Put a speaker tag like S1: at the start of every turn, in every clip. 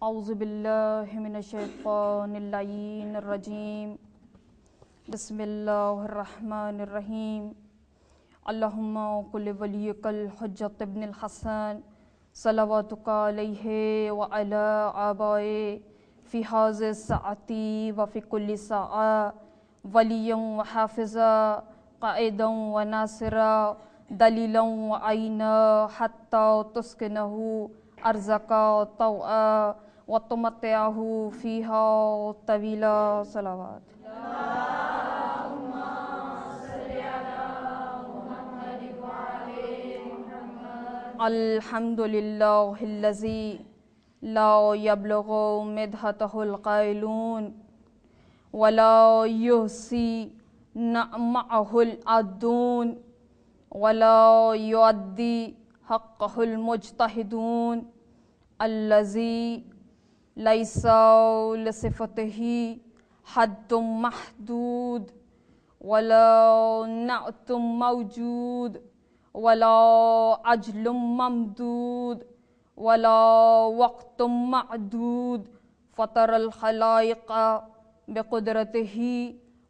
S1: اعوذ باللہ من الشیطان اللعین الرجیم بسم اللہ الرحمن الرحیم اللہم قل ولیک الحجۃ ابن الحسن صلواتک علیہ وعلی آبائے فی ھذہ الساعۃ وفی کل ساعۃ ولیا وحافظا قائدا وناصرا دلیلا وعینا حتی تسکنہ ارضک طوعا وتمتعہ فیہا طویلا صلوات الحمد للہ الذی لا یبلغ مدحتہ القائلون ولا یحصی نعمہ العادون ولا یؤدی حقہ المجتہدون الذی لیس لصفتہ حد محدود ولا نعت موجود ولا عجل ممدود ولا وقت معدود فطر الخلائق بقدرتہ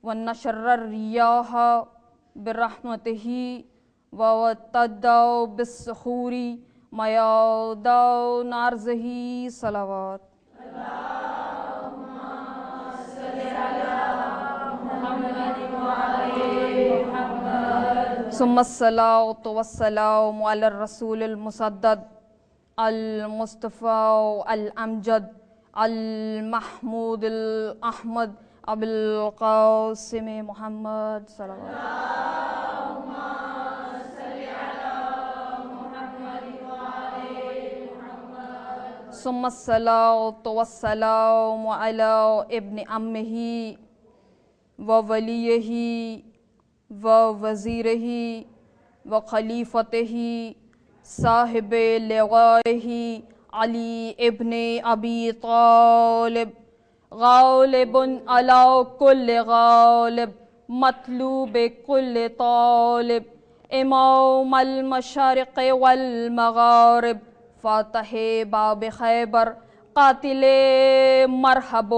S1: ونشر الریاح برحمتہ ووتد بالسحور میادان ارضہ صلوات ثم الصلاة والسلام على الرسول المسدد المصطفى الأمجد المحمود الأحمد أبي القاسم محمد صلى الله عليه وسلم ثم الصلاة والسلام على ابن عمه ووليه ووزیرہ وخلیفتہ صاحب لغائہ علی ابن ابی طالب غالب علی کل غالب مطلوب کل طالب امام المشارق والمغارب فاتح باب خیبر قاتل مرحب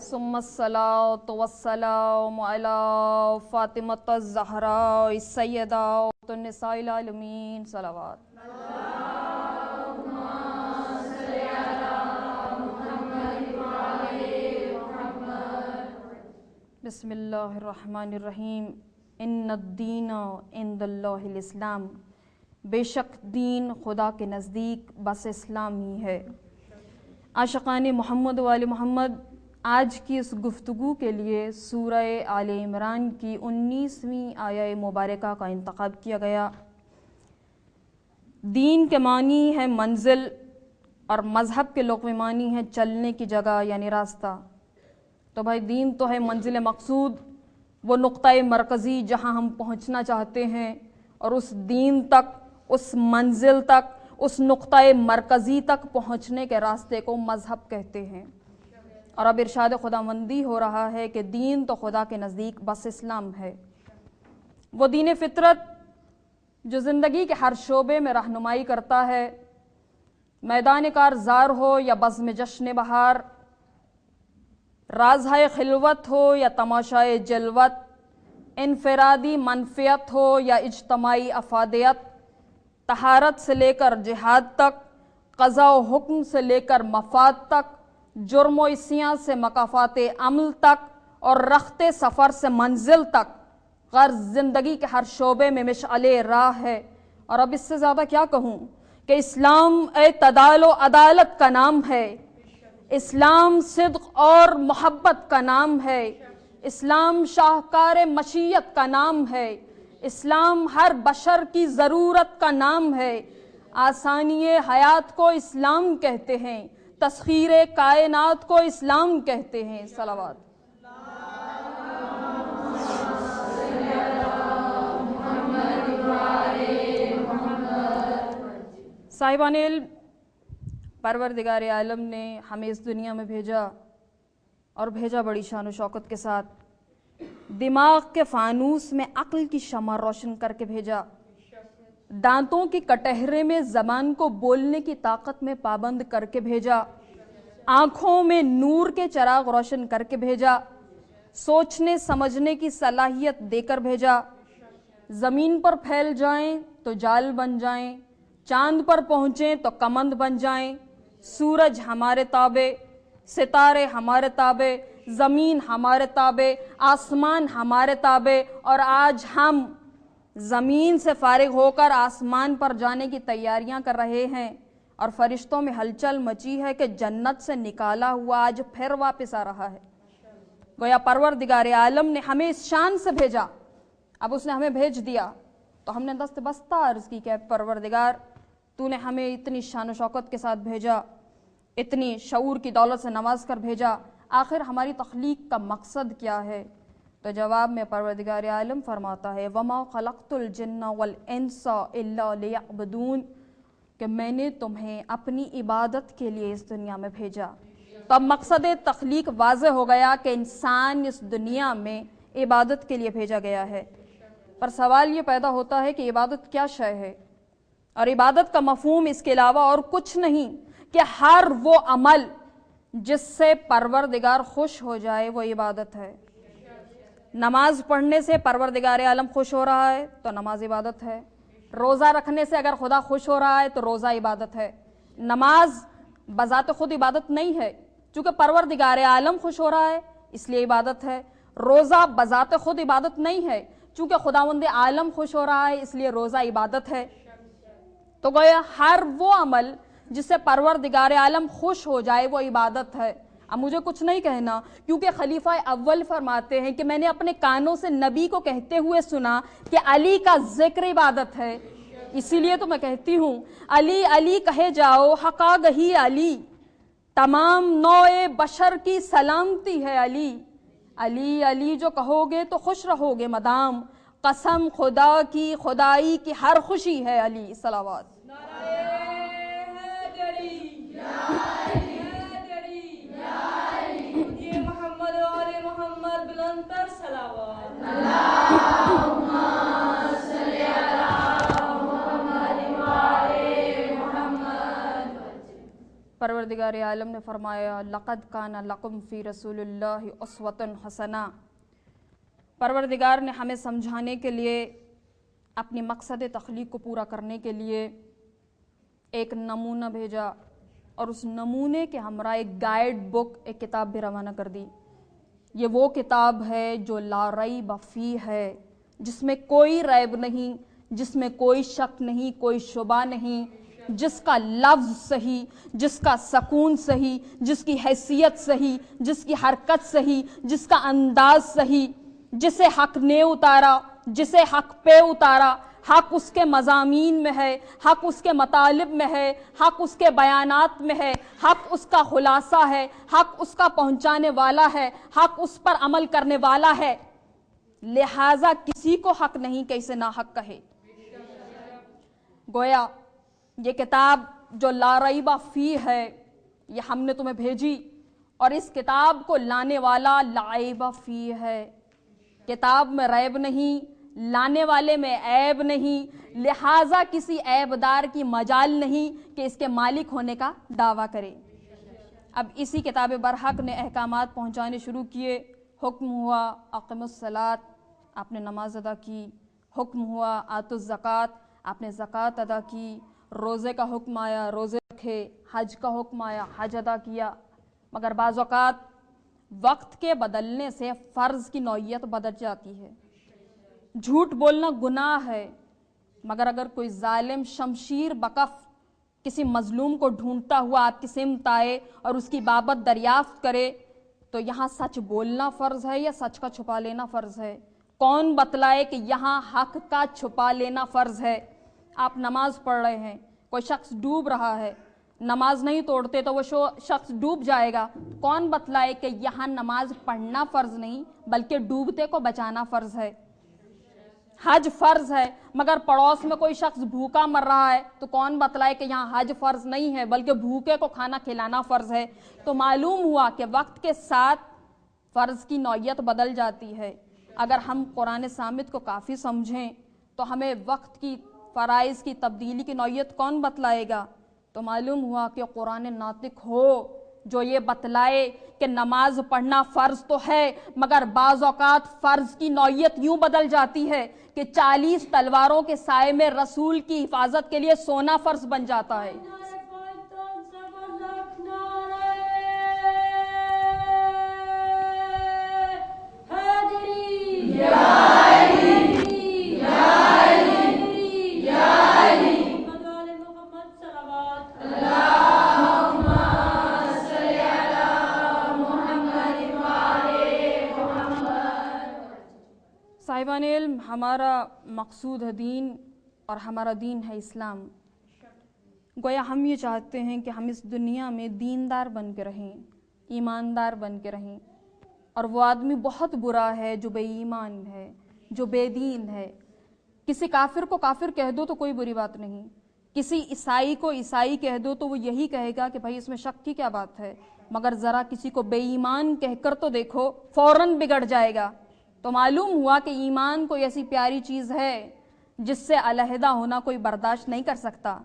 S1: ثم الصلاة والسلام على فاطمة الزہراء السیدہ النساء العالمین صلوات بسم اللہ الرحمن الرحیم ان الدین عند اللہ الاسلام، بے شک دین خدا کے نزدیک بس اسلام ہی ہے۔ عاشقان محمد و آل محمد، آج کی اس گفتگو کے لیے سورہ آل عمران کی 19ویں آیہ مبارکہ کا انتخاب کیا گیا۔ دین کے معنی ہے منزل اور مذہب کے لغوی معنی ہے چلنے کی جگہ یعنی راستہ۔ تو بھائی دین تو ہے منزل مقصود، وہ نقطۂ مرکزی جہاں ہم پہنچنا چاہتے ہیں، اور اس دین تک، اس منزل تک، اس نقطۂ مرکزی تک پہنچنے کے راستے کو مذہب کہتے ہیں۔ اور اب ارشاد خداوندی ہو رہا ہے کہ دین تو خدا کے نزدیک بس اسلام ہے، وہ دین فطرت جو زندگی کے ہر شعبے میں رہنمائی کرتا ہے، میدان کارزار ہو یا بزم جشن بہار، رازہائے خلوت ہو یا تماشائے جلوت، انفرادی منفیت ہو یا اجتماعی افادیت، طہارت سے لے کر جہاد تک، قضاء و حکم سے لے کر مفاد تک، جرم و عصیاں سے مکافات عمل تک، اور رخت سفر سے منزل تک، غرض زندگی کے ہر شعبے میں مشعل راہ ہے۔ اور اب اس سے زیادہ کیا کہوں کہ اسلام اعتدال و عدالت کا نام ہے، اسلام صدق اور محبت کا نام ہے، اسلام شاہکار مشیت کا نام ہے، اسلام ہر بشر کی ضرورت کا نام ہے، آسانی حیات کو اسلام کہتے ہیں، تسخیر کائنات کو اسلام کہتے ہیں۔ صلوات صاحبان علم، پروردگار عالم نے ہمیں اس دنیا میں بھیجا، اور بھیجا بڑی شان و شوکت کے ساتھ، دماغ کے فانوس میں عقل کی شمع روشن کر کے بھیجا، दांतों की कटहरे में ज़बान को बोलने की ताकत में पाबंद करके भेजा, आँखों में नूर के चिराग रोशन करके भेजा, सोचने समझने की सलाहियत देकर भेजा। ज़मीन पर फैल जाएं तो जाल बन जाएं, चांद पर पहुँचें तो कमंद बन जाएं। सूरज हमारे ताबे, सितारे हमारे ताबे, ज़मीन हमारे ताबे, आसमान हमारे ताबे, और आज हम ज़मीन से फारिग होकर आसमान पर जाने की तैयारियां कर रहे हैं। और फरिश्तों में हलचल मची है कि जन्नत से निकाला हुआ आज फिर वापस आ रहा है। गोया परवरदिगार आलम ने हमें इस शान से भेजा। अब उसने हमें भेज दिया तो हमने दस्त बस्ता अर्ज़ की कि परवरदिगार, तूने हमें इतनी शान शौकत के साथ भेजा, इतनी शऊर की दौलत से नवाज कर भेजा, आखिर हमारी तख्लीक का मकसद क्या है? तो जवाब में परवरदिगार आलम फरमाता है, वमा खलक़तुल जिन्ना वल इंसा इल्ला लियअबुदून, कि मैंने तुम्हें अपनी इबादत के लिए इस दुनिया में भेजा। तो अब मकसद तख्लीक वाज़े हो गया कि इंसान इस दुनिया में इबादत के लिए भेजा गया है। पर सवाल ये पैदा होता है कि इबादत क्या शय है? और इबादत का मफहूम इसके अलावा और कुछ नहीं कि हर वो अमल जिससे परवरदिगार खुश हो जाए वो इबादत है। नमाज पढ़ने से परवरदिगार आलम खुश हो रहा है तो नमाज इबादत है। रोज़ा रखने से अगर खुदा खुश हो रहा है तो रोज़ा इबादत है। नमाज बज़ात खुद इबादत नहीं है, चूँकि परवरदिगार आलम खुश हो रहा है इसलिए इबादत है। रोज़ा बज़ात खुद इबादत नहीं है, चूँकि खुदावंद आलम खुश हो रहा है इसलिए रोज़ा इबादत है। तो गोया हर वो अमल जिससे परवरदिगार आलम खुश हो जाए वो इबादत है। अब मुझे कुछ नहीं कहना, क्योंकि खलीफा अव्वल फरमाते हैं कि मैंने अपने कानों से नबी को कहते हुए सुना कि अली का जिक्र इबादत है। इसीलिए तो मैं कहती हूँ, अली अली कहे जाओ हका गही अली, तमाम नौए बशर की सलामती है अली। अली अली जो कहोगे तो खुश रहोगे मदाम, कसम खुदा की खुदाई की हर खुशी है अली। सलावत। परवरदिगार आलम ने फरमाया, लक़द काना लकुम फ़ी रसूलिल्लाहि उस्वतुन हसना। परवरदिगार ने हमें समझाने के लिए, अपनी मकसद तख्लीक को पूरा करने के लिए एक नमूना भेजा, और उस नमूने के हमरा एक गाइड बुक, एक किताब भी रवाना कर दी। ये वो किताब है जो ला रैब फ़ी है, जिसमें कोई रैब नहीं, जिसमें कोई शक नहीं, कोई शुबा नहीं, जिसका लफ्ज़ सही, जिसका सकून सही, जिसकी हैसियत सही, जिसकी हरकत सही, जिसका अंदाज सही, जिसे हक ने उतारा, जिसे हक पे उतारा, हक उसके मज़ामीन में है, हक उसके मतालिब में है, हक उसके बयानात में है, हक उसका खुलासा है, हक उसका पहुंचाने वाला है, हक उस पर अमल करने वाला है। लिहाजा किसी को हक नहीं कि इसे ना हक कहे। गोया ये किताब जो ला रैब फ़ी है ये हमने तुम्हें भेजी, और इस किताब को लाने वाला लाइब फ़ी है। किताब में रैब नहीं, लाने वाले में ऐब नहीं, लिहाजा किसी ऐबदार की मजाल नहीं कि इसके मालिक होने का दावा करे। अब इसी किताब बरहक ने अहकामात पहुँचाने शुरू किए। हुक्म हुआ अक़िमुस्सलात, आपने नमाज अदा की। हुक्म हुआ आतुज़ ज़कात, आपने ज़कात अदा की। रोज़े का हुक्म आया, रोज़े रखे। हज का हुक्म आया, हज अदा किया। मगर बाज़ औक़ात वक्त के बदलने से फ़र्ज़ की नौइयत बदल जाती है। झूठ बोलना गुनाह है, मगर अगर कोई जालिम शमशीर बकफ किसी मजलूम को ढूंढता हुआ आपकी सिमत आए और उसकी बाबत दरियाफ्त करे, तो यहाँ सच बोलना फ़र्ज़ है या सच का छुपा लेना फ़र्ज़ है? कौन बतलाए कि यहाँ हक का छुपा लेना फ़र्ज़ है? आप नमाज पढ़ रहे हैं, कोई शख्स डूब रहा है, नमाज नहीं तोड़ते तो वो शख्स डूब जाएगा। कौन बतलाए कि यहाँ नमाज पढ़ना फ़र्ज़ नहीं बल्कि डूबते को बचाना फ़र्ज़ है? हज फ़र्ज़ है, मगर पड़ोस में कोई शख्स भूखा मर रहा है तो कौन बतलाए कि यहाँ हज फ़र्ज़ नहीं है बल्कि भूखे को खाना खिलाना फ़र्ज़ है? तो मालूम हुआ कि वक्त के साथ फ़र्ज़ की नौइयत बदल जाती है। अगर हम कुरान सामित को काफ़ी समझें तो हमें वक्त की فرائض کی تبدیلی کی نوعیت کون بتلائے گا؟ تو معلوم ہوا کہ قرآن ناطق ہو جو یہ بتلائے کہ نماز پڑھنا فرض تو ہے، مگر بعض اوقات فرض کی نوعیت یوں بدل جاتی ہے کہ 40 تلواروں کے سائے میں رسول کی حفاظت کے لیے سونا فرض بن جاتا ہے۔ صاحبان علم، ہمارا مقصود ہے دین، اور ہمارا دین ہے اسلام۔ گویا ہم یہ چاہتے ہیں کہ ہم اس دنیا میں دیندار بن کے رہیں، ایماندار بن کے رہیں، اور وہ آدمی بہت برا ہے جو بے ایمان ہے، جو بے دین ہے۔ کسی کافر کو کافر کہہ دو تو کوئی بری بات نہیں، کسی عیسائی کو عیسائی کہہ دو تو وہ یہی کہے گا کہ بھائی اس میں شک کی کیا بات ہے، مگر ذرا کسی کو بے ایمان کہہ کر تو دیکھو، فوراً بگڑ جائے گا۔ تو معلوم ہوا کہ ایمان کوئی ایسی پیاری چیز ہے جس سے علیحدہ ہونا کوئی برداشت نہیں کر سکتا۔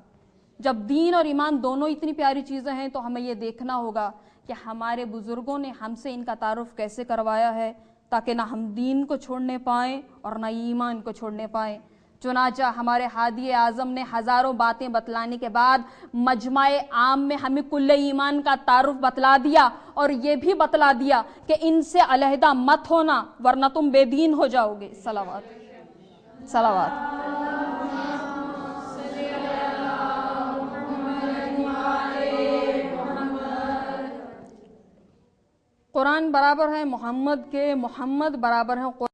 S1: جب دین اور ایمان دونوں اتنی پیاری چیزیں ہیں تو ہمیں یہ دیکھنا ہوگا کہ ہمارے بزرگوں نے ہم سے ان کا تعارف کیسے کروایا ہے، تاکہ نہ ہم دین کو چھوڑنے پائیں اور نہ ایمان کو چھوڑنے پائیں۔ چنانچہ ہمارے ہادی اعظم نے ہزاروں باتیں بتلانے کے بعد مجمع عام میں ہمیں کل ایمان کا تعارف بتلا دیا، اور یہ بھی بتلا دیا کہ ان سے علیحدہ مت ہونا ورنہ تم بے دین ہو جاؤ گے۔ صلوات صلوات۔ قرآن برابر ہے محمد کے، محمد برابر ہے قرآن۔